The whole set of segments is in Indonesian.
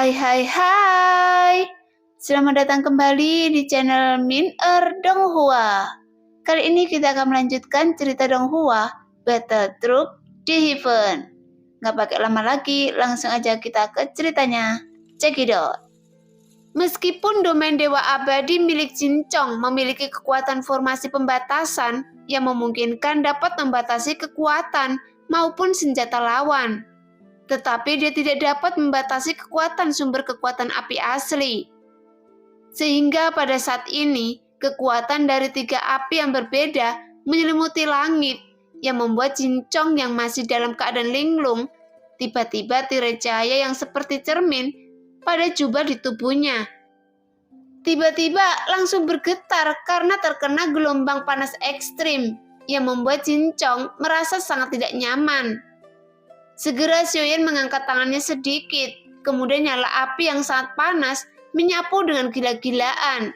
Hai. Selamat datang kembali di channel Min Donghua. Kali ini kita akan melanjutkan cerita Donghua, Battle Troop di Heaven. Gak pakai lama lagi, langsung aja kita ke ceritanya. Check it out. Meskipun domain Dewa Abadi milik Jinchong memiliki kekuatan formasi pembatasan yang memungkinkan dapat membatasi kekuatan maupun senjata lawan, tetapi dia tidak dapat membatasi kekuatan sumber kekuatan api asli. Sehingga pada saat ini, kekuatan dari 3 api yang berbeda menyelimuti langit, yang membuat Jinchong yang masih dalam keadaan linglung, tiba-tiba tirai cahaya yang seperti cermin pada jubah di tubuhnya. Tiba-tiba langsung bergetar karena terkena gelombang panas ekstrim, yang membuat Jinchong merasa sangat tidak nyaman. Segera Xiaoyan mengangkat tangannya sedikit, kemudian nyala api yang sangat panas menyapu dengan gila-gilaan.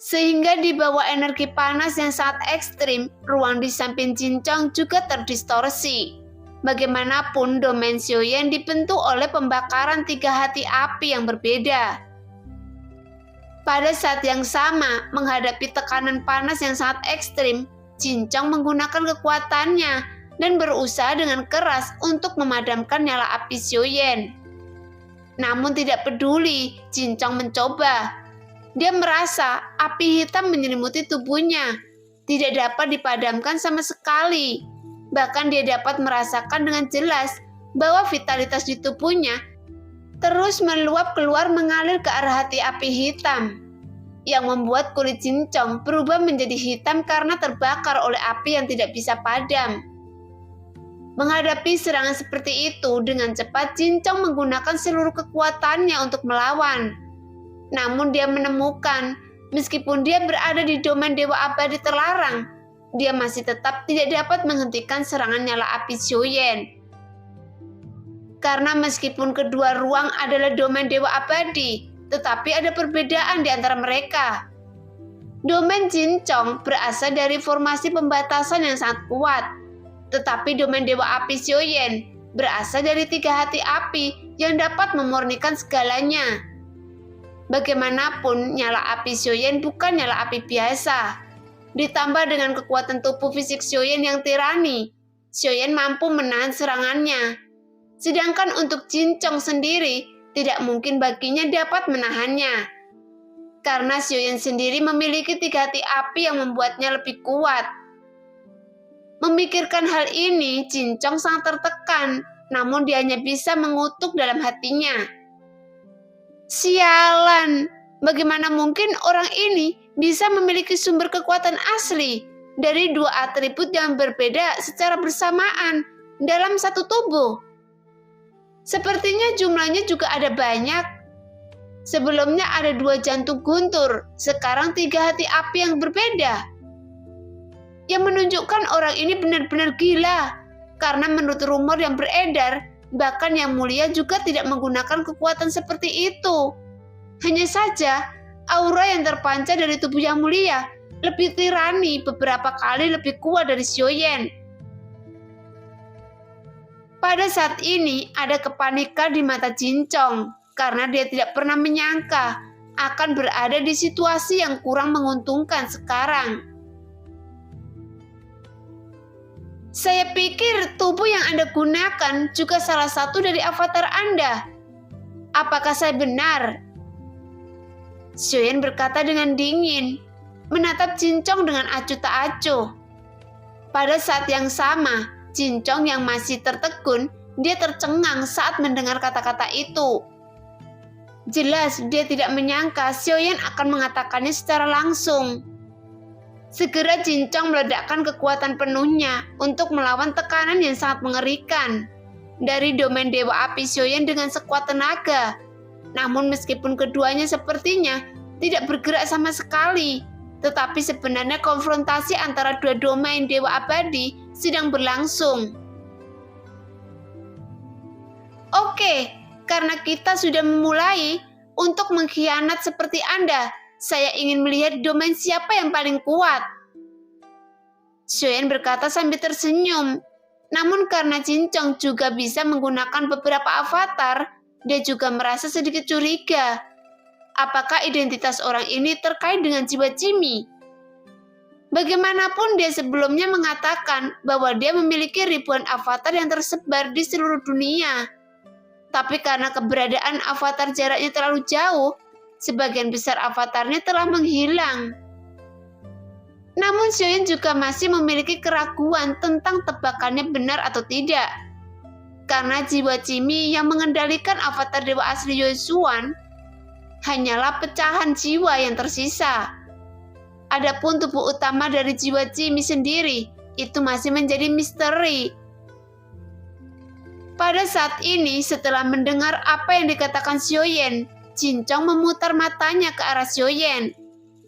Sehingga di bawah energi panas yang sangat ekstrim, ruang di samping Jinchong juga terdistorsi. Bagaimanapun domain Xiaoyan dibentuk oleh pembakaran 3 hati api yang berbeda. Pada saat yang sama, menghadapi tekanan panas yang sangat ekstrim, Jinchong menggunakan kekuatannya dan berusaha dengan keras untuk memadamkan nyala api Xiaoyan. Namun tidak peduli, Jinchong mencoba. Dia merasa api hitam menyelimuti tubuhnya, tidak dapat dipadamkan sama sekali. Bahkan dia dapat merasakan dengan jelas bahwa vitalitas di tubuhnya terus meluap keluar mengalir ke arah hati api hitam, yang membuat kulit Jinchong berubah menjadi hitam karena terbakar oleh api yang tidak bisa padam. Menghadapi serangan seperti itu, dengan cepat Jinchong menggunakan seluruh kekuatannya untuk melawan. Namun dia menemukan, meskipun dia berada di domain Dewa Abadi terlarang, dia masih tetap tidak dapat menghentikan serangan nyala api Xiaoyan. Karena meskipun kedua ruang adalah domain Dewa Abadi, tetapi ada perbedaan di antara mereka. Domain Jinchong berasal dari formasi pembatasan yang sangat kuat, tetapi domain Dewa Api Xiaoyan berasal dari 3 hati api yang dapat memurnikan segalanya. Bagaimanapun, nyala api Xiaoyan bukan nyala api biasa. Ditambah dengan kekuatan tubuh fisik Xiaoyan yang tirani, Xiaoyan mampu menahan serangannya. Sedangkan untuk Jinchong sendiri, tidak mungkin baginya dapat menahannya. Karena Xiaoyan sendiri memiliki 3 hati api yang membuatnya lebih kuat. Memikirkan hal ini, Jinchong sangat tertekan, namun dia hanya bisa mengutuk dalam hatinya. Sialan, bagaimana mungkin orang ini bisa memiliki sumber kekuatan asli dari 2 atribut yang berbeda secara bersamaan dalam satu tubuh? Sepertinya jumlahnya juga ada banyak. Sebelumnya ada 2 jantung guntur, sekarang 3 hati api yang berbeda. Yang menunjukkan orang ini benar-benar gila, karena menurut rumor yang beredar, bahkan Yang Mulia juga tidak menggunakan kekuatan seperti itu. Hanya saja, aura yang terpancar dari tubuh Yang Mulia lebih tirani, beberapa kali lebih kuat dari Xiaoyan. Pada saat ini ada kepanikan di mata Jinchong, karena dia tidak pernah menyangka akan berada di situasi yang kurang menguntungkan sekarang. Saya pikir tubuh yang Anda gunakan juga salah satu dari avatar Anda. Apakah saya benar? Xiaoyan berkata dengan dingin, menatap Jinchong dengan acuh tak acuh. Pada saat yang sama, Jinchong yang masih tertegun, dia tercengang saat mendengar kata-kata itu. Jelas dia tidak menyangka Xiaoyan akan mengatakannya secara langsung. Segera Jinchong meledakkan kekuatan penuhnya untuk melawan tekanan yang sangat mengerikan dari domain Dewa Api Xiaoyan dengan sekuat tenaga. Namun meskipun keduanya sepertinya tidak bergerak sama sekali, tetapi sebenarnya konfrontasi antara 2 domain Dewa Abadi sedang berlangsung. Oke, karena kita sudah memulai untuk mengkhianat seperti Anda, saya ingin melihat domain siapa yang paling kuat. Xiaoyan berkata sambil tersenyum. Namun karena Jinchong juga bisa menggunakan beberapa avatar, dia juga merasa sedikit curiga. Apakah identitas orang ini terkait dengan jiwa Jimmy? Bagaimanapun dia sebelumnya mengatakan bahwa dia memiliki ribuan avatar yang tersebar di seluruh dunia. Tapi karena keberadaan avatar jaraknya terlalu jauh, sebagian besar avatarnya telah menghilang. Namun Xiaoyan juga masih memiliki keraguan tentang tebakannya benar atau tidak. Karena jiwa Jimmy yang mengendalikan avatar dewa asli Yosuan hanyalah pecahan jiwa yang tersisa. Adapun tubuh utama dari jiwa Jimmy sendiri itu masih menjadi misteri. Pada saat ini, setelah mendengar apa yang dikatakan Xiaoyan, Jinchong memutar matanya ke arah Xiaoyan.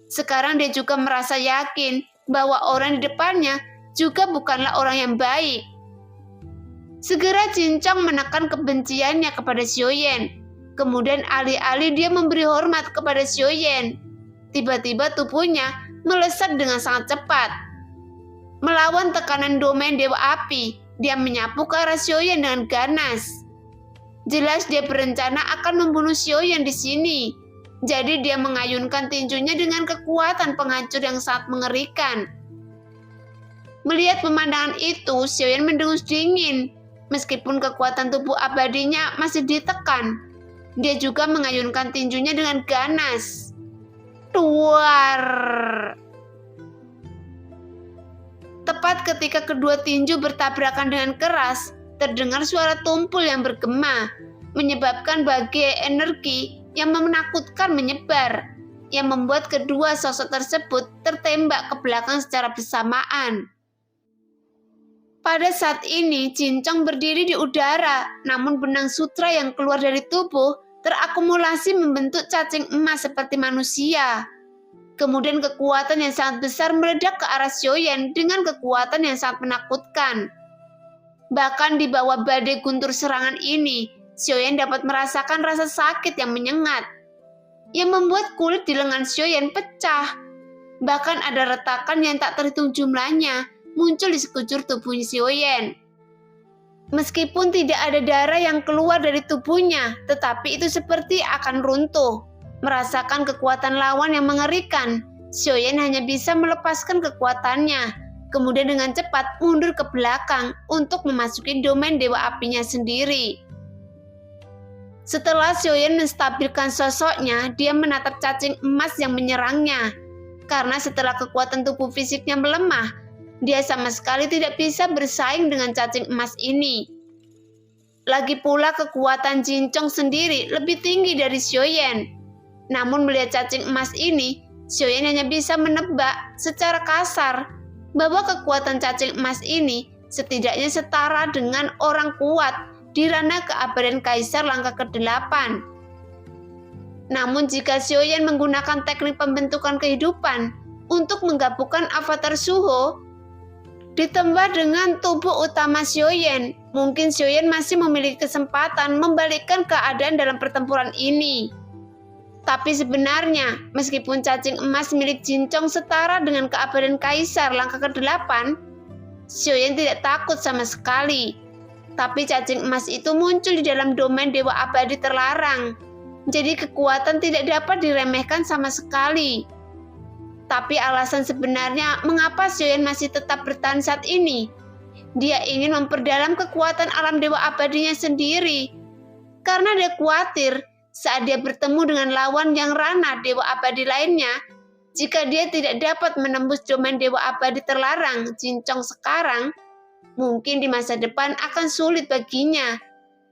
Sekarang dia juga merasa yakin bahwa orang di depannya juga bukanlah orang yang baik. Segera Jinchong menekan kebenciannya kepada Xiaoyan. Kemudian alih-alih dia memberi hormat kepada Xiaoyan, tiba-tiba tubuhnya melesat dengan sangat cepat. Melawan tekanan domain dewa api, dia menyapu ke arah Xiaoyan dengan ganas. Jelas dia berencana akan membunuh Xiaoyan di sini. Jadi dia mengayunkan tinjunya dengan kekuatan penghancur yang sangat mengerikan. Melihat pemandangan itu, Xiaoyan mendengus dingin. Meskipun kekuatan tubuh abadinya masih ditekan, dia juga mengayunkan tinjunya dengan ganas. Duar! Tepat ketika kedua tinju bertabrakan dengan keras, terdengar suara tumpul yang bergema, menyebabkan bagai energi yang menakutkan menyebar, yang membuat kedua sosok tersebut tertembak ke belakang secara bersamaan. Pada saat ini, Jinchong berdiri di udara, namun benang sutra yang keluar dari tubuh terakumulasi membentuk cacing emas seperti manusia. Kemudian kekuatan yang sangat besar meledak ke arah Xiaoyan dengan kekuatan yang sangat menakutkan. Bahkan di bawah badai guntur serangan ini, Xiaoyan dapat merasakan rasa sakit yang menyengat, yang membuat kulit di lengan Xiaoyan pecah. Bahkan ada retakan yang tak terhitung jumlahnya muncul di sekujur tubuh Xiaoyan. Meskipun tidak ada darah yang keluar dari tubuhnya, tetapi itu seperti akan runtuh. Merasakan kekuatan lawan yang mengerikan, Xiaoyan hanya bisa melepaskan kekuatannya, kemudian dengan cepat mundur ke belakang untuk memasuki domain dewa apinya sendiri. Setelah Xiaoyan menstabilkan sosoknya, dia menatap cacing emas yang menyerangnya. Karena setelah kekuatan tubuh fisiknya melemah, dia sama sekali tidak bisa bersaing dengan cacing emas ini. Lagi pula kekuatan Jinchong sendiri lebih tinggi dari Xiaoyan. Namun melihat cacing emas ini, Xiaoyan hanya bisa menebak secara kasar bahwa kekuatan cacing emas ini setidaknya setara dengan orang kuat di ranah keabadian Kaisar langkah ke-8. Namun jika Xiaoyan menggunakan teknik pembentukan kehidupan untuk menggabungkan avatar Suho, ditambah dengan tubuh utama Xiaoyan, mungkin Xiaoyan masih memiliki kesempatan membalikkan keadaan dalam pertempuran ini. Tapi sebenarnya, meskipun cacing emas milik Jinchong setara dengan keabadian Kaisar langkah ke-8, Xiaoyan tidak takut sama sekali. Tapi cacing emas itu muncul di dalam domain dewa abadi terlarang. Jadi kekuatan tidak dapat diremehkan sama sekali. Tapi alasan sebenarnya mengapa Xiaoyan masih tetap bertahan saat ini. Dia ingin memperdalam kekuatan alam dewa abadinya sendiri. Karena dia khawatir saat dia bertemu dengan lawan yang ranah dewa abadi lainnya, jika dia tidak dapat menembus domain dewa abadi terlarang Jinchong sekarang, mungkin di masa depan akan sulit baginya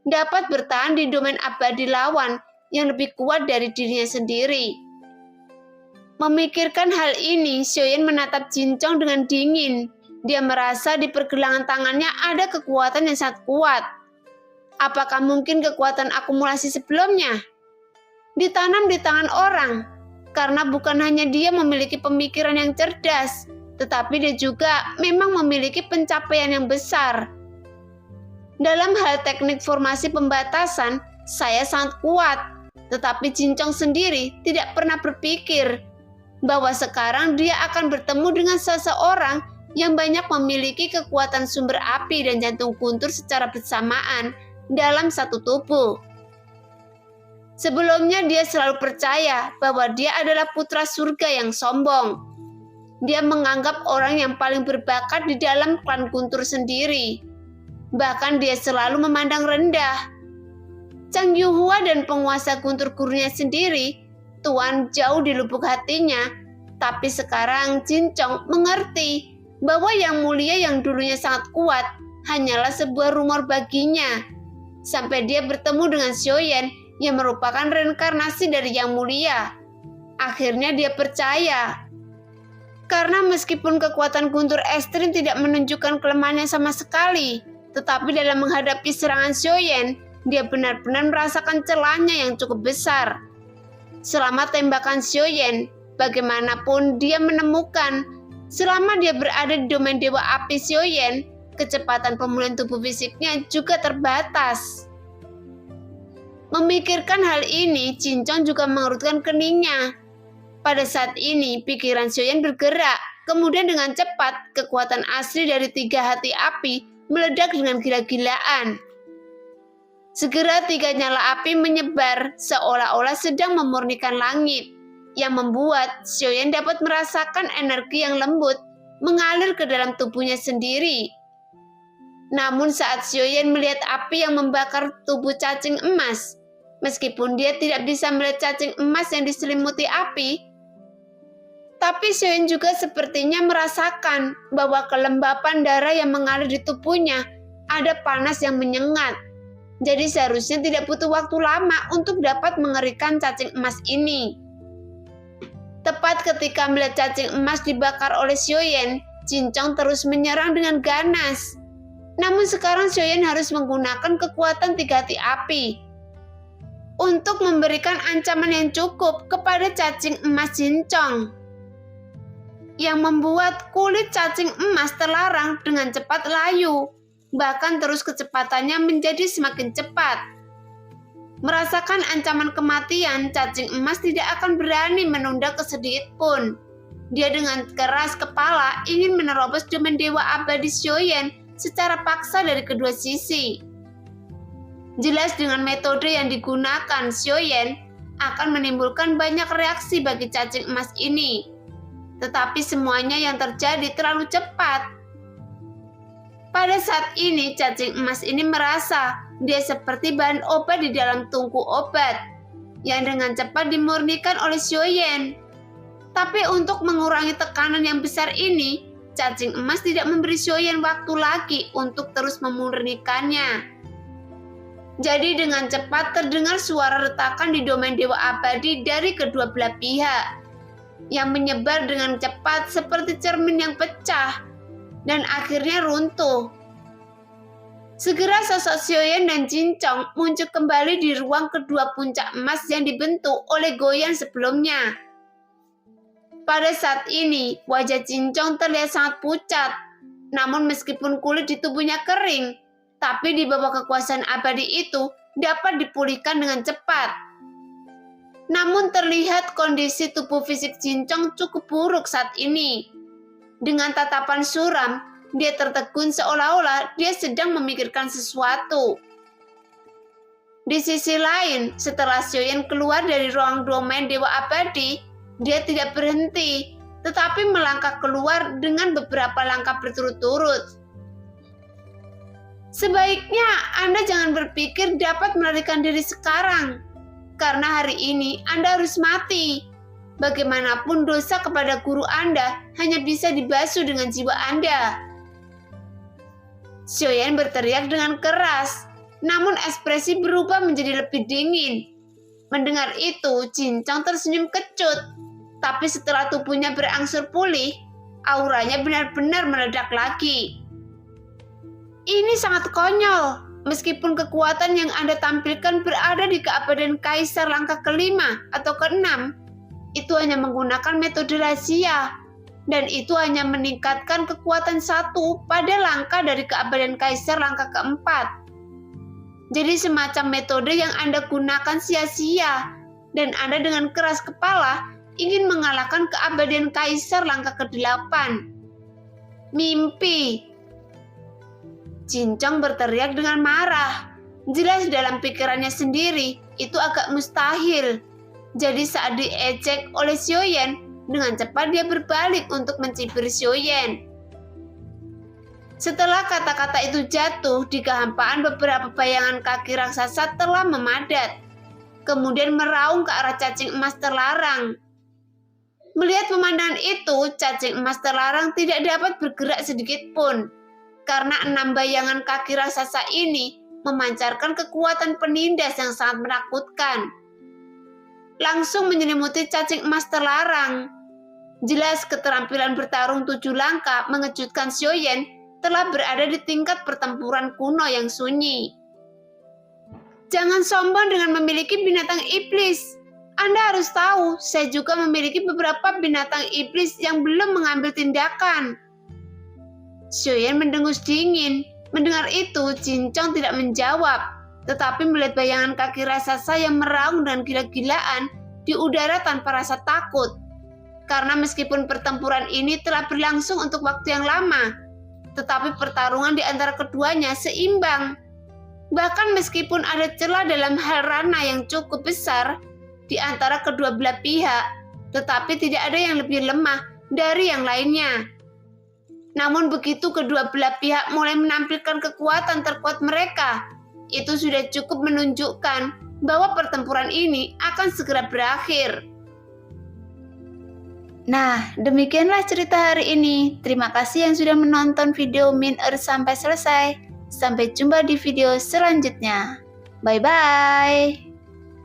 dapat bertahan di domain abadi lawan yang lebih kuat dari dirinya sendiri. Memikirkan hal ini, Xiaoyan menatap Jinchong dengan dingin. Dia merasa di pergelangan tangannya ada kekuatan yang sangat kuat. Apakah mungkin kekuatan akumulasi sebelumnya ditanam di tangan orang? Karena bukan hanya dia memiliki pemikiran yang cerdas, tetapi dia juga memang memiliki pencapaian yang besar. Dalam hal teknik formasi pembatasan, saya sangat kuat, tetapi Jinchong sendiri tidak pernah berpikir bahwa sekarang dia akan bertemu dengan seseorang yang banyak memiliki kekuatan sumber api dan jantung guntur secara bersamaan dalam satu tubuh. Sebelumnya dia selalu percaya bahwa dia adalah putra surga yang sombong. Dia menganggap orang yang paling berbakat di dalam klan Guntur sendiri. Bahkan dia selalu memandang rendah Chang Yuhua dan penguasa Guntur Gurunya sendiri. Tuan jauh di lubuk hatinya. Tapi sekarang Jinchong mengerti bahwa yang mulia yang dulunya sangat kuat hanyalah sebuah rumor baginya. Sampai dia bertemu dengan Xiaoyan yang merupakan reinkarnasi dari yang mulia. Akhirnya dia percaya. Karena meskipun kekuatan Guntur ekstrim tidak menunjukkan kelemahannya sama sekali, tetapi dalam menghadapi serangan Xiaoyan, dia benar-benar merasakan celahnya yang cukup besar. Selama tembakan Xiaoyan, bagaimanapun dia menemukan, selama dia berada di domain Dewa Api Xiaoyan, kecepatan pemulihan tubuh fisiknya juga terbatas. Memikirkan hal ini, Jinchong juga mengerutkan keningnya. Pada saat ini, pikiran Xiaoyan bergerak, kemudian dengan cepat, kekuatan asli dari 3 hati api meledak dengan gila-gilaan. Segera 3 nyala api menyebar seolah-olah sedang memurnikan langit, yang membuat Xiaoyan dapat merasakan energi yang lembut mengalir ke dalam tubuhnya sendiri. Namun saat Xiaoyan melihat api yang membakar tubuh cacing emas, meskipun dia tidak bisa melihat cacing emas yang diselimuti api, tapi Xiaoyan juga sepertinya merasakan bahwa kelembapan darah yang mengalir di tubuhnya ada panas yang menyengat. Jadi seharusnya tidak butuh waktu lama untuk dapat mengerikan cacing emas ini. Tepat ketika melihat cacing emas dibakar oleh Xiaoyan, Jinchong terus menyerang dengan ganas. Namun sekarang Xiaoyan harus menggunakan kekuatan 3 hati api untuk memberikan ancaman yang cukup kepada cacing emas Jinchong, yang membuat kulit cacing emas terlarang dengan cepat layu. Bahkan terus kecepatannya menjadi semakin cepat. Merasakan ancaman kematian, cacing emas tidak akan berani menunda kesedikit pun. Dia dengan keras kepala ingin menerobos domain Dewa Abadi Xiaoyan secara paksa dari kedua sisi. Jelas dengan metode yang digunakan, Xiaoyan akan menimbulkan banyak reaksi bagi cacing emas ini. Tetapi semuanya yang terjadi terlalu cepat. Pada saat ini, cacing emas ini merasa dia seperti bahan obat di dalam tungku obat yang dengan cepat dimurnikan oleh Xiaoyan. Tapi untuk mengurangi tekanan yang besar ini, cacing emas tidak memberi Xiaoyan waktu lagi untuk terus memurnikannya. Jadi dengan cepat terdengar suara retakan di domain Dewa Abadi dari kedua belah pihak, yang menyebar dengan cepat seperti cermin yang pecah dan akhirnya runtuh. Segera sosok Xiaoyan dan Jinchong muncul kembali di ruang kedua puncak emas yang dibentuk oleh Goyan sebelumnya. Pada saat ini, wajah Jinchong terlihat sangat pucat. Namun meskipun kulit di tubuhnya kering, tapi di bawah kekuasaan abadi itu dapat dipulihkan dengan cepat. Namun terlihat kondisi tubuh fisik Jinchong cukup buruk saat ini. Dengan tatapan suram, dia tertegun seolah-olah dia sedang memikirkan sesuatu. Di sisi lain, setelah Xiaoyan keluar dari ruang domain Dewa Abadi, dia tidak berhenti, tetapi melangkah keluar dengan beberapa langkah berturut-turut. Sebaiknya Anda jangan berpikir dapat melarikan diri sekarang, karena hari ini Anda harus mati. Bagaimanapun dosa kepada guru Anda hanya bisa dibasuh dengan jiwa Anda. Xiaoyan berteriak dengan keras, namun ekspresi berubah menjadi lebih dingin. Mendengar itu, Jinchong tersenyum kecut, tapi setelah tubuhnya berangsur pulih, auranya benar-benar meledak lagi. Ini sangat konyol. Meskipun kekuatan yang Anda tampilkan berada di keabadian Kaisar langkah ke-5 atau ke-6, itu hanya menggunakan metode rahasia, dan itu hanya meningkatkan kekuatan 1 pada langkah dari keabadian Kaisar langkah ke-4. Jadi semacam metode yang Anda gunakan sia-sia, dan Anda dengan keras kepala ingin mengalahkan keabadian Kaisar langkah ke-8. Mimpi. Jinchong berteriak dengan marah. Jelas dalam pikirannya sendiri, itu agak mustahil. Jadi saat diejek oleh Xiaoyan, dengan cepat dia berbalik untuk mencibir Xiaoyan. Setelah kata-kata itu jatuh, di kehampaan beberapa bayangan kaki raksasa telah memadat, kemudian meraung ke arah cacing emas terlarang. Melihat pemandangan itu, cacing emas terlarang tidak dapat bergerak sedikit pun, karena 6 bayangan kaki raksasa ini memancarkan kekuatan penindas yang sangat menakutkan. Langsung menyelimuti cacing emas terlarang. Jelas keterampilan bertarung 7 langkah mengejutkan Xiaoyan telah berada di tingkat pertempuran kuno yang sunyi. Jangan sombong dengan memiliki binatang iblis. Anda harus tahu, saya juga memiliki beberapa binatang iblis yang belum mengambil tindakan. Xiaoyan mendengus dingin. Mendengar itu, Cincong tidak menjawab, tetapi melihat bayangan kaki raksasa yang meraung dan gila-gilaan di udara tanpa rasa takut. Karena meskipun pertempuran ini telah berlangsung untuk waktu yang lama, tetapi pertarungan di antara keduanya seimbang. Bahkan meskipun ada celah dalam hal ranah yang cukup besar di antara kedua belah pihak, tetapi tidak ada yang lebih lemah dari yang lainnya. Namun begitu kedua belah pihak mulai menampilkan kekuatan terkuat mereka, itu sudah cukup menunjukkan bahwa pertempuran ini akan segera berakhir. Nah, demikianlah cerita hari ini. Terima kasih yang sudah menonton video Min-er sampai selesai. Sampai jumpa di video selanjutnya. Bye-bye.